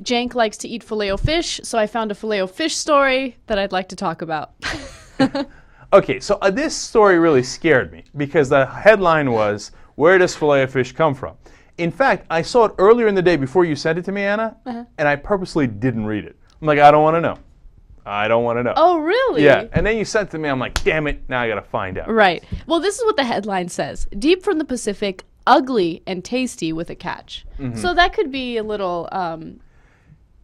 Jank likes to eat Filet-O-Fish, so I found a Filet-O-Fish story that I'd like to talk about. Okay, so this story really scared me because the headline was, "Where does Filet-O-Fish come from?" In fact, I saw it earlier in the day before you sent it to me, Anna, and I purposely didn't read it. I'm like, I don't want to know. I don't want to know. Oh, really? Yeah, and then you sent it to me, I'm like, damn it, now I got to find out. Right. Well, this is what the headline says. Deep from the Pacific, ugly and tasty with a catch. So that could be a little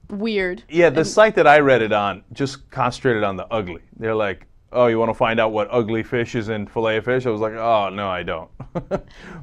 weird. Yeah, the site that I read it on just concentrated on the ugly. They're like, oh, you want to find out what ugly fish is in Filet-O-Fish? I was like, oh, no, I don't.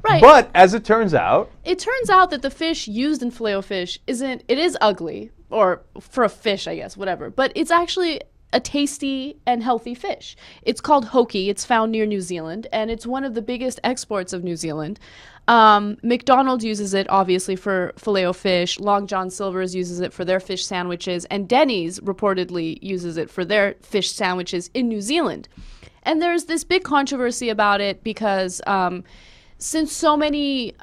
Right. But as it turns out that the fish used in Filet-O-Fish it is ugly, or for a fish, I guess, whatever. But it's actually a tasty and healthy fish. It's called hoki. It's found near New Zealand, and it's one of the biggest exports of New Zealand. McDonald's uses it, obviously, for Filet-O-Fish. Long John Silver's uses it for their fish sandwiches, and Denny's reportedly uses it for their fish sandwiches in New Zealand. And there's this big controversy about it because since so many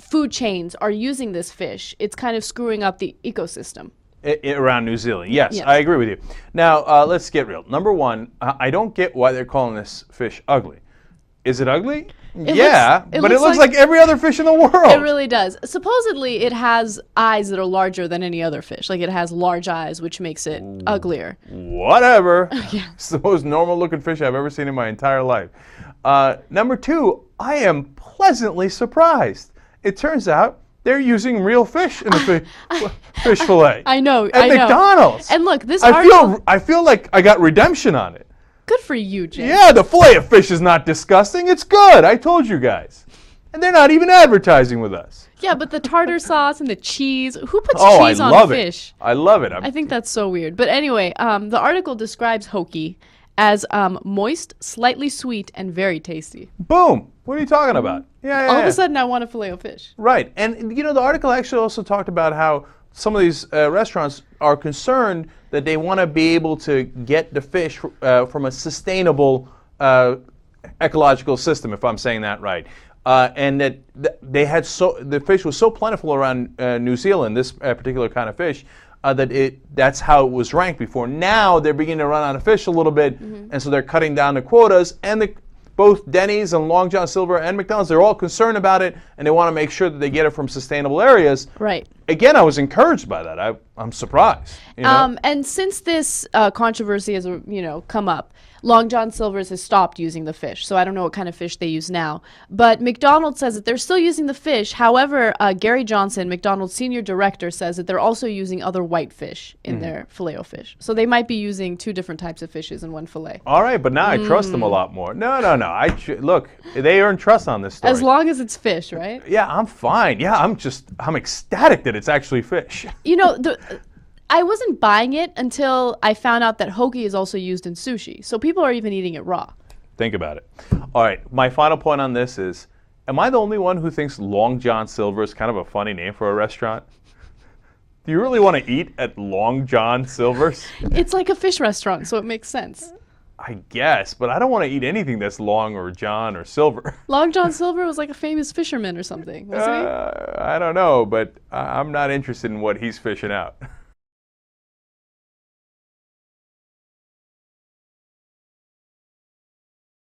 food chains are using this fish, it's kind of screwing up the ecosystem. Around New Zealand, yes, I agree with you. Now, let's get real. Number one, I don't get why they're calling this fish ugly. Is it ugly? But it looks like every other fish in the world. It really does. Supposedly, it has eyes that are larger than any other fish. Like, it has large eyes, which makes it uglier. Whatever. It's the most normal-looking fish I've ever seen in my entire life. Number two, I am pleasantly surprised. It turns out they're using real fish in the fish fillet. I know. At McDonald's. And look, this I feel like I got redemption on it. Good for you, Jay. Yeah, the Filet-O-Fish is not disgusting. It's good. I told you guys. And they're not even advertising with us. Yeah, but the tartar sauce and the cheese. Who puts cheese on fish? I love it. I think that's so weird. But anyway, the article describes hoki as moist, slightly sweet, and very tasty. Boom. What are you talking about? Yeah. All of a sudden, I want a Filet-O-Fish. Right. And, you know, the article actually also talked about how some of these restaurants are concerned that they want to be able to get the fish from a sustainable ecological system, if I'm saying that right. And that the fish was so plentiful around New Zealand, this particular kind of fish, that's how it was ranked before. Now they're beginning to run out of fish a little bit, and so they're cutting down the quotas. And both Denny's and Long John Silver and McDonald's, they're all concerned about it, and they want to make sure that they get it from sustainable areas. Right. Again, I was encouraged by that. I'm surprised. You know? And since this controversy has come up, Long John Silver's has stopped using the fish, so I don't know what kind of fish they use now. But McDonald's says that they're still using the fish. However, Gary Johnson, McDonald's senior director, says that they're also using other white fish in their Filet-O-Fish. So they might be using two different types of fishes in one fillet. All right, but now I trust them a lot more. No. Look, they earn trust on this story. As long as it's fish, right? Yeah, I'm fine. Yeah, I'm ecstatic that it's actually fish. You know, I wasn't buying it until I found out that hoki is also used in sushi. So people are even eating it raw. Think about it. All right, my final point on this is, am I the only one who thinks Long John Silver is kind of a funny name for a restaurant? Do you really want to eat at Long John Silver's? It's like a fish restaurant, so it makes sense. I guess, but I don't want to eat anything that's Long or John or Silver. Long John Silver was like a famous fisherman or something, wasn't he? I don't know, but I'm not interested in what he's fishing out.